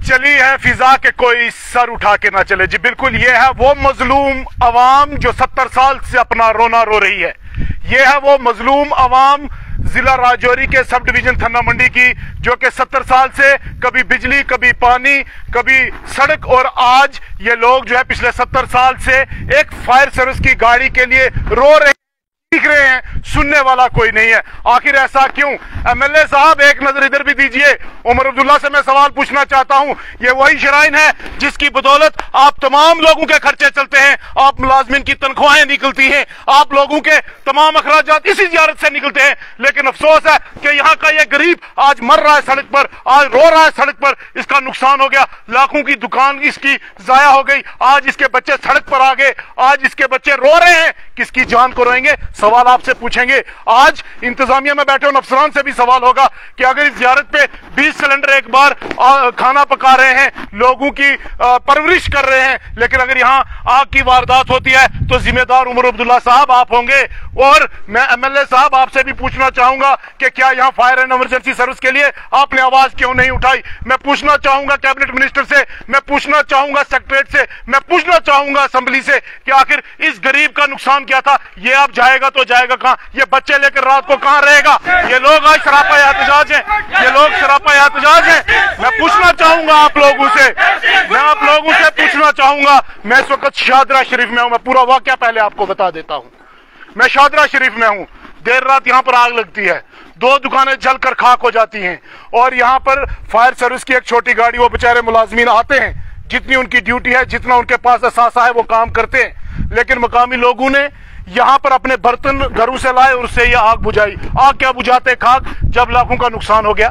चली है फिजा के कोई सर उठा के ना चले। जी बिल्कुल, ये है वो मजलूम अवाम जो 70 साल से अपना रोना रो रही है। ये है वो मजलूम अवाम जिला राजौरी के सब डिवीजन थन्ना मंडी की, जो कि 70 साल से कभी बिजली, कभी पानी, कभी सड़क, और आज ये लोग जो है पिछले 70 साल से एक फायर सर्विस की गाड़ी के लिए रो रहे दिख रहे हैं। सुनने वाला कोई नहीं है। आखिर ऐसा क्यों? एमएलए साहब एक नजर इधर भी दीजिए। उमर अब्दुल्ला से मैं सवाल पूछना चाहता हूं, ये वही शराइन है जिसकी बदौलत आप तमाम लोगों के खर्चे चलते हैं, आप मुलाजमिन की तनख्वाहें निकलती हैं, आप लोगों के तमाम अखराजात इसी जियारत से निकलते हैं। लेकिन अफसोस है कि यहाँ का ये गरीब आज मर रहा है सड़क पर, आज रो रहा है सड़क पर, इसका नुकसान हो गया, लाखों की दुकान इसकी जाया हो गई, आज इसके बच्चे सड़क पर आ गए, आज इसके बच्चे रो रहे हैं। किसकी जान को रोएंगे? सवाल आपसे पूछेंगे। आज इंतजामिया में बैठे उन अफसरान से भी सवाल होगा कि अगर इस जियारत पे 20 सिलेंडर एक बार खाना पका रहे हैं, लोगों की परवरिश कर रहे हैं, लेकिन अगर यहाँ आग की वारदात होती है तो जिम्मेदार उमर अब्दुल्ला साहब आप होंगे। और मैं एमएलए साहब आपसे भी पूछना चाहूंगा कि क्या यहाँ फायर एंड इमरजेंसी सर्विस के लिए आपने आवाज क्यों नहीं उठाई? मैं पूछना चाहूंगा कैबिनेट मिनिस्टर से, मैं पूछना चाहूंगा सेक्रेटरी से, मैं पूछना चाहूंगा असेंबली से कि आखिर इस गरीब का नुकसान क्या था? ये अब जाएगा तो जाएगा कहां? ये बच्चे लेकर रात को कहां रहेगा? ये लोग आज सरापा एहतजाज हैं, ये लोग सरापा एहतजाज हैं। मैं पूछना चाहूंगा आप लोगों से, मैं आप लोगों से पूछना चाहूंगा। मैं इस वक्त शादरा शरीफ में हूं, मैं पूरा वाकया पहले आपको बता देता हूं। मैं शादरा शरीफ में हूं, देर रात यहां पर आग लगती है, 2 दुकानें जलकर खाक हो जाती हैं, और यहां पर फायर सर्विस की एक छोटी गाड़ी, वो बेचारे मुलाजमीन आते हैं, जितनी उनकी ड्यूटी है, जितना उनके पास असासा है वो काम करते हैं। लेकिन मकामी लोगों ने यहां पर अपने बर्तन घरों से लाए और उससे ये आग बुझाई। आग क्या बुझाते खाक, जब लाखों का नुकसान हो गया।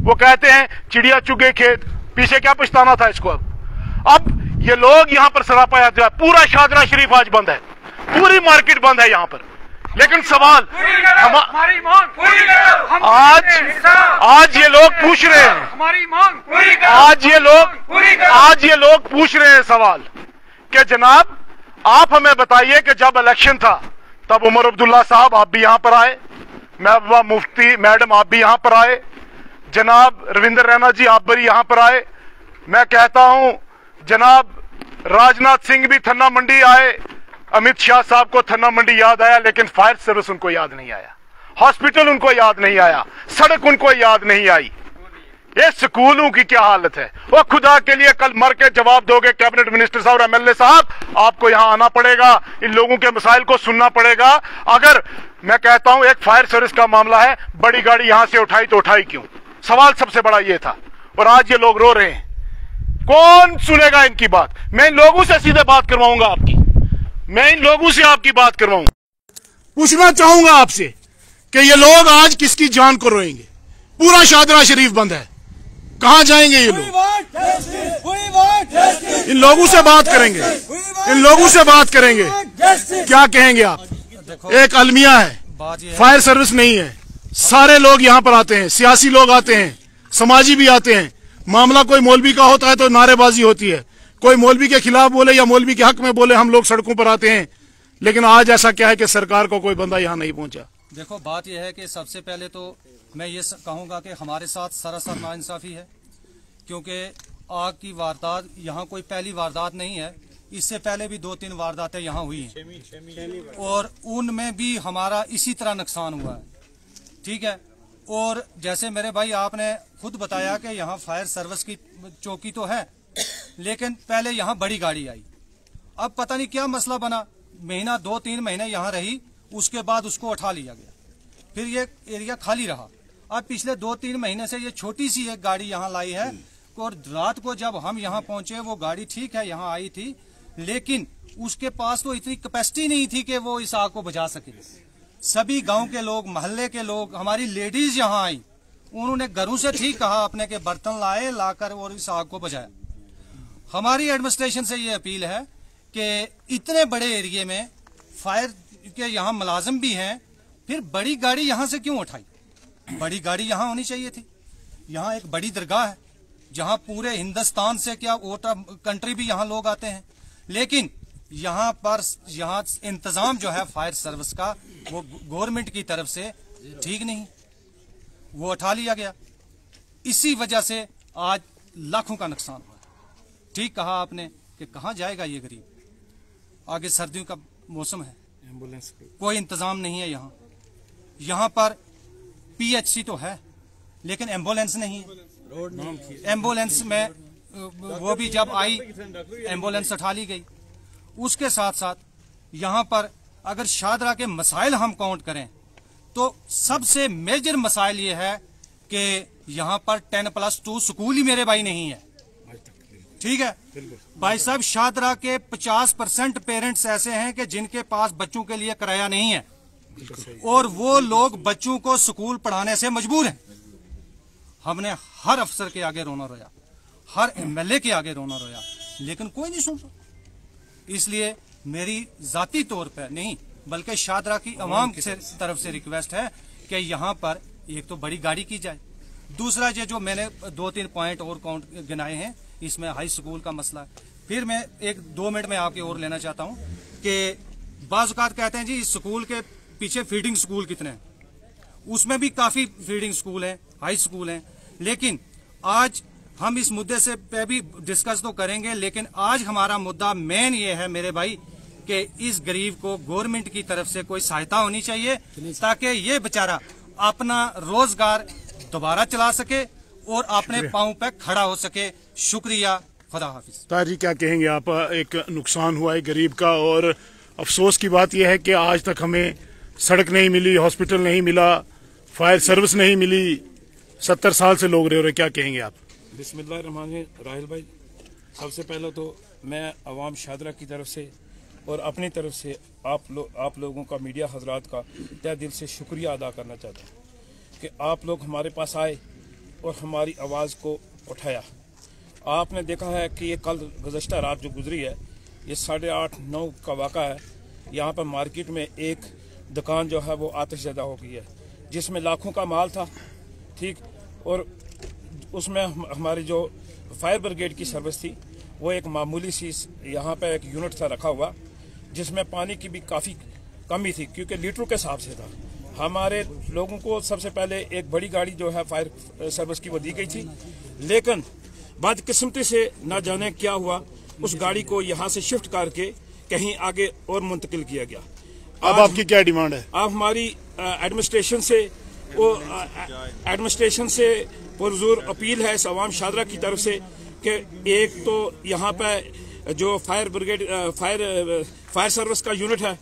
वो कहते हैं चिड़िया चुग गई खेत, पीछे क्या पछताना था इसको। अब ये लोग यहां पर सरापा है, पूरा शादरा शरीफ आज बंद है, पूरी मार्केट बंद है यहां पर। लेकिन सवाल हमारी मांग पूरी करो। आज ये लोग पूछ रहे हैं, हमारी मांग पूरी करो। आज ये लोग पूछ रहे हैं सवाल कि जनाब आप हमें बताइए कि जब इलेक्शन था तब उमर अब्दुल्ला साहब आप भी यहां पर आए, महबूबा मुफ्ती मैडम आप भी यहां पर आए, जनाब रविंदर रैना जी आप भी यहां पर आए, मैं कहता हूं जनाब राजनाथ सिंह भी थन्ना मंडी आए, अमित शाह साहब को थन्ना मंडी याद आया, लेकिन फायर सर्विस उनको याद नहीं आया, हॉस्पिटल उनको याद नहीं आया, सड़क उनको याद नहीं आई। ये स्कूलों की क्या हालत है? वो खुदा के लिए कल मर के जवाब दोगे कैबिनेट मिनिस्टर साहब और एमएलए साहब, आपको यहां आना पड़ेगा, इन लोगों के मसाइल को सुनना पड़ेगा। अगर मैं कहता हूं एक फायर सर्विस का मामला है, बड़ी गाड़ी यहां से उठाई तो उठाई क्यों? सवाल सबसे बड़ा ये था, और आज ये लोग रो रहे हैं। कौन सुनेगा इनकी बात? मैं इन लोगों से सीधे बात करवाऊंगा आपकी, मैं इन लोगों से आपकी बात करवाऊंगा। पूछना चाहूंगा आपसे कि ये लोग आज किसकी जान को रोएंगे? पूरा शादरा शरीफ बंद है, कहां जाएंगे ये लोग? इन लोगों से बात करेंगे, इन लोगों से बात करेंगे, क्या कहेंगे आप? एक अलमिया है, फायर सर्विस नहीं है, सारे लोग यहां पर आते हैं, सियासी लोग आते हैं, समाजी भी आते हैं। मामला कोई मौलवी का होता है तो नारेबाजी होती है, कोई मौलवी के खिलाफ बोले या मौलवी के हक में बोले, हम लोग सड़कों पर आते हैं। लेकिन आज ऐसा क्या है कि सरकार को कोई बंदा यहाँ नहीं पहुंचा? देखो बात यह है कि सबसे पहले तो मैं ये कहूंगा कि हमारे साथ सरासर नाइंसाफी है, क्योंकि आग की वारदात यहाँ कोई पहली वारदात नहीं है, इससे पहले भी 2-3 वारदातें यहाँ हुई हैं और उनमें भी हमारा इसी तरह नुकसान हुआ है। ठीक है, और जैसे मेरे भाई आपने खुद बताया कि यहाँ फायर सर्विस की चौकी तो है, लेकिन पहले यहाँ बड़ी गाड़ी आई, अब पता नहीं क्या मसला बना, महीना 2-3 महीने यहाँ रही, उसके बाद उसको उठा लिया गया, फिर ये एरिया खाली रहा। अब पिछले 2-3 महीने से ये छोटी सी एक गाड़ी यहाँ लाई है, और रात को जब हम यहाँ पहुंचे वो गाड़ी ठीक है यहाँ आई थी, लेकिन उसके पास तो इतनी कैपेसिटी नहीं थी कि वो इस आग को बुझा सके। सभी गांव के लोग, मोहल्ले के लोग, हमारी लेडीज यहाँ आई, उन्होंने घरों से ठीक कहा अपने के बर्तन लाए, लाकर और इस आग को बुझाया। हमारी एडमिनिस्ट्रेशन से ये अपील है कि इतने बड़े एरिया में फायर के यहाँ मुलाजिम भी हैं, फिर बड़ी गाड़ी यहाँ से क्यों उठाई? बड़ी गाड़ी यहाँ होनी चाहिए थी। यहाँ एक बड़ी दरगाह है जहाँ पूरे हिंदुस्तान से क्या आउट ऑफ कंट्री भी यहाँ लोग आते हैं, लेकिन यहाँ पर इंतजाम जो है फायर सर्विस का वो गवर्नमेंट की तरफ से ठीक नहीं, वो उठा लिया गया। इसी वजह से आज लाखों का नुकसान हुआ है। ठीक कहा आपने कि कहाँ जाएगा ये गरीब, आगे सर्दियों का मौसम है, एम्बुलेंस कोई इंतजाम नहीं है। यहाँ पर PHC तो है लेकिन एम्बुलेंस नहीं है। एम्बुलेंस में वो भी जब आई एम्बुलेंस उठा ली गई। उसके साथ साथ यहाँ पर अगर शादरा के मसाइल हम काउंट करें तो सबसे मेजर मसाइल ये है कि यहाँ पर 10+2 स्कूल ही मेरे भाई नहीं है। ठीक है भाई साहब, शादरा के 50% पेरेंट्स ऐसे हैं कि जिनके पास बच्चों के लिए किराया नहीं है और वो लोग बच्चों को स्कूल पढ़ाने से मजबूर हैं। हमने हर अफसर के आगे रोना रोया, हर MLA के आगे रोना रोया, लेकिन कोई नहीं सुन रहा। इसलिए मेरी जाती तौर पर नहीं बल्कि शादरा की आवाम की तरफ से रिक्वेस्ट है कि यहाँ पर एक तो बड़ी गाड़ी की जाए, दूसरा ये जो मैंने 2-3 पॉइंट और काउंट गिनाए हैं इसमें हाई स्कूल का मसला है। फिर मैं 1-2 मिनट में आपके और लेना चाहता हूँ कि बाज़ औक़ात कहते हैं जी इस स्कूल के पीछे फीडिंग स्कूल कितने हैं, उसमें भी काफी फीडिंग स्कूल हैं, हाई स्कूल हैं। लेकिन आज हम इस मुद्दे से पे भी डिस्कस तो करेंगे, लेकिन आज हमारा मुद्दा मेन ये है मेरे भाई कि इस गरीब को गवर्नमेंट की तरफ से कोई सहायता होनी चाहिए ताकि ये बेचारा अपना रोजगार दोबारा चला सके और अपने पांव पे खड़ा हो सके। शुक्रिया, खुदा हाफिज। ताजी क्या कहेंगे आप? एक नुकसान हुआ है गरीब का और अफसोस की बात यह है कि आज तक हमें सड़क नहीं मिली, हॉस्पिटल नहीं मिला, फायर सर्विस नहीं मिली। 70 साल से लोग रह रहे, क्या कहेंगे आप? बिस्मिल्लाहिर्रहमानिर्रहीम। राहिल भाई, सबसे पहले तो मैं अवाम शादरा की तरफ से और अपनी तरफ से आप लोगों का, मीडिया हजरात का तहे दिल से शुक्रिया अदा करना चाहता हूँ कि आप लोग हमारे पास आए और हमारी आवाज़ को उठाया। आपने देखा है कि ये कल गुज़श्ता रात जो गुजरी है ये 8:30-9 का वाक़ा है। यहाँ पर मार्केट में एक दुकान जो है वो आतिशज़दा हो गई है जिसमें लाखों का माल था। ठीक, और उसमें हमारी जो फायर ब्रिगेड की सर्विस थी वो एक मामूली सी यहाँ पे एक यूनिट था रखा हुआ जिसमें पानी की भी काफ़ी कमी थी क्योंकि लीटरों के हिसाब से था। हमारे लोगों को सबसे पहले एक बड़ी गाड़ी जो है फायर सर्विस की वो दी गई थी, लेकिन बदकिस्मती से ना जाने क्या हुआ उस गाड़ी को यहाँ से शिफ्ट करके कहीं आगे और मुंतकिल किया गया। अब आपकी क्या डिमांड है? अब हमारी एडमिनिस्ट्रेशन से पुरजोर अपील है इस अवाम शादरा की तरफ से कि एक तो यहाँ पे जो फायर सर्विस का यूनिट है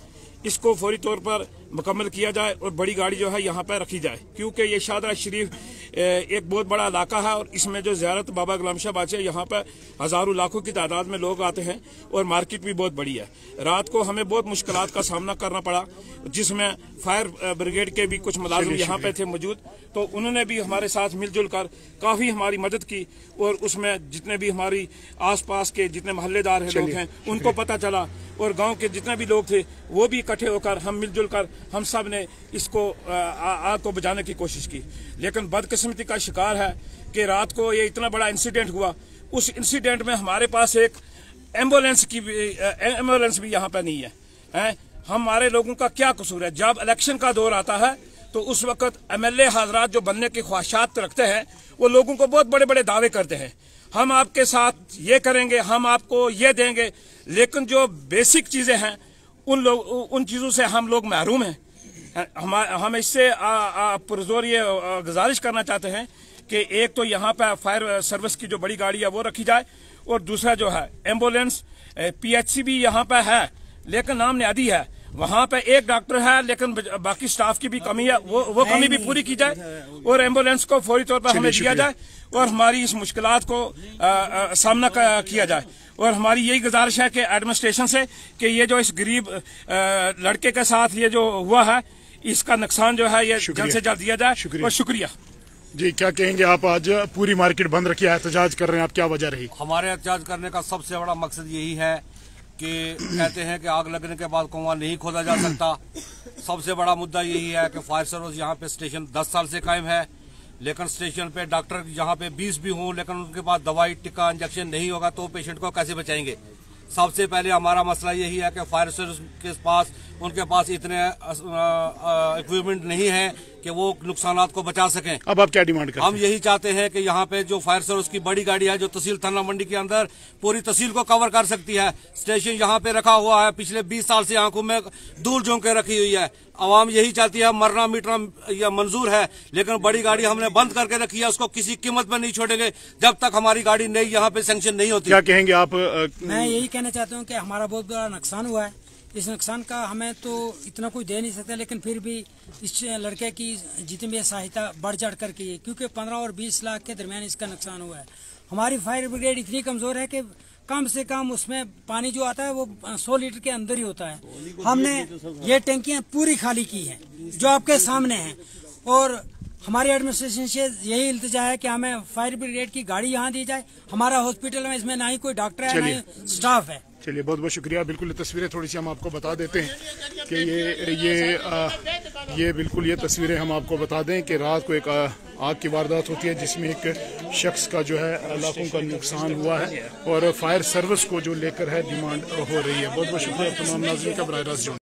इसको फौरी तौर पर मुकम्मल किया जाए और बड़ी गाड़ी जो है यहाँ पर रखी जाए क्योंकि ये शादरा शरीफ एक बहुत बड़ा इलाका है और इसमें जो ज़ियारत बाबा गुलाम शाह बादशाह यहाँ पर हज़ारों लाखों की तादाद में लोग आते हैं और मार्केट भी बहुत बड़ी है। रात को हमें बहुत मुश्किलात का सामना करना पड़ा जिसमें फायर ब्रिगेड के भी कुछ मुलाजिम यहाँ पे थे मौजूद, तो उन्होंने भी हमारे साथ मिलजुल कर काफ़ी हमारी मदद की और उसमें जितने भी हमारी आसपास के जितने मोहल्लेदार हैं लोग हैं उनको पता चला और गांव के जितने भी लोग थे वो भी इकट्ठे होकर हम मिलजुल कर हम सब ने इसको आग को बुझाने की कोशिश की। लेकिन बदकिस्मती का शिकार है कि रात को ये इतना बड़ा इंसिडेंट हुआ, उस इंसिडेंट में हमारे पास एक एम्बुलेंस भी यहाँ पे नहीं है। हमारे लोगों का क्या कसूर है? जब इलेक्शन का दौर आता है तो उस वक्त MLA हजरात जो बनने की ख्वाहिशात रखते हैं वो लोगों को बहुत बड़े बड़े दावे करते हैं, हम आपके साथ ये करेंगे, हम आपको ये देंगे, लेकिन जो बेसिक चीजें हैं उन चीजों से हम लोग महरूम हैं। हम इससे पुरजोर ये गुजारिश करना चाहते हैं कि एक तो यहाँ पे फायर सर्विस की जो बड़ी गाड़ी है वो रखी जाए और दूसरा जो है एम्बुलेंस, PHC भी यहाँ पे है लेकिन नाम नियादी है, वहाँ पे एक डॉक्टर है लेकिन बाकी स्टाफ की भी कमी है, वो कमी भी पूरी की जाए और एम्बुलेंस को फौरी तौर पर हमें दिया जाए और हमारी इस मुश्किलात को सामना किया जाए। और हमारी यही गुजारिश है कि एडमिनिस्ट्रेशन से कि ये जो इस गरीब लड़के के साथ ये जो हुआ है इसका नुकसान जो है ये जल्द से जल्द दिया जाए। और शुक्रिया जी। क्या कहेंगे आप? आज पूरी मार्केट बंद रखी है, एहतजाज कर रहे हैं आप, क्या वजह रही? हमारे एहतजाज करने का सबसे बड़ा मकसद यही है कि कहते हैं कि आग लगने के बाद कुआं नहीं खोदा जा सकता। सबसे बड़ा मुद्दा यही है कि फायर सर्विस यहाँ पे स्टेशन 10 साल से कायम है, लेकिन स्टेशन पे डॉक्टर यहाँ पे 20 भी हों लेकिन उनके पास दवाई टिक्का इंजेक्शन नहीं होगा तो पेशेंट को कैसे बचाएंगे? सबसे पहले हमारा मसला यही है कि फायर सर्विस के पास उनके पास इतने इक्विपमेंट नहीं है कि वो नुकसानात को बचा सकें। अब आप क्या डिमांड करते हैं? हम यही चाहते हैं कि यहाँ पे जो फायर सर्विस की बड़ी गाड़ी है जो तहसील थाना मंडी के अंदर पूरी तहसील को कवर कर सकती है, स्टेशन यहाँ पे रखा हुआ है, पिछले 20 साल से आंखों में धूल झोंक के रखी हुई है। आवाम यही चाहती है, मरना मिटना यह मंजूर है, लेकिन बड़ी गाड़ी हमने बंद करके रखी है, उसको किसी कीमत में नहीं छोड़ेंगे जब तक हमारी गाड़ी नई यहाँ पे सैंक्शन नहीं होती। क्या कहेंगे आप? मैं यही कहना चाहता हूँ कि हमारा बहुत बड़ा नुकसान हुआ है। इस नुकसान का हमें तो इतना कोई दे नहीं सकता, लेकिन फिर भी इस लड़के की जितनी भी सहायता बढ़ चढ़ कर की है, क्योंकि 15 और 20 लाख के दरमियान इसका नुकसान हुआ है। हमारी फायर ब्रिगेड इतनी कमजोर है कि कम से कम उसमें पानी जो आता है वो 100 लीटर के अंदर ही होता है। हमने ये टंकियां पूरी खाली की हैं जो आपके सामने हैं, और हमारी एडमिनिस्ट्रेशन से यही इल्तिजा है कि हमें फायर ब्रिगेड की गाड़ी यहाँ दी जाए। हमारा हॉस्पिटल में इसमें ना ही कोई डॉक्टर है ना ही स्टाफ है। चलिए, बहुत बहुत शुक्रिया। बिल्कुल ये तस्वीरें थोड़ी सी हम आपको बता देते हैं कि ये बिल्कुल ये तस्वीरें हम आपको बता दें कि रात को एक आग की वारदात होती है जिसमें एक शख्स का जो है लाखों का नुकसान हुआ है, और फायर सर्विस को जो लेकर है डिमांड हो रही है। बहुत बहुत शुक्रिया तमाम नाज़रीन का बराह रास्त।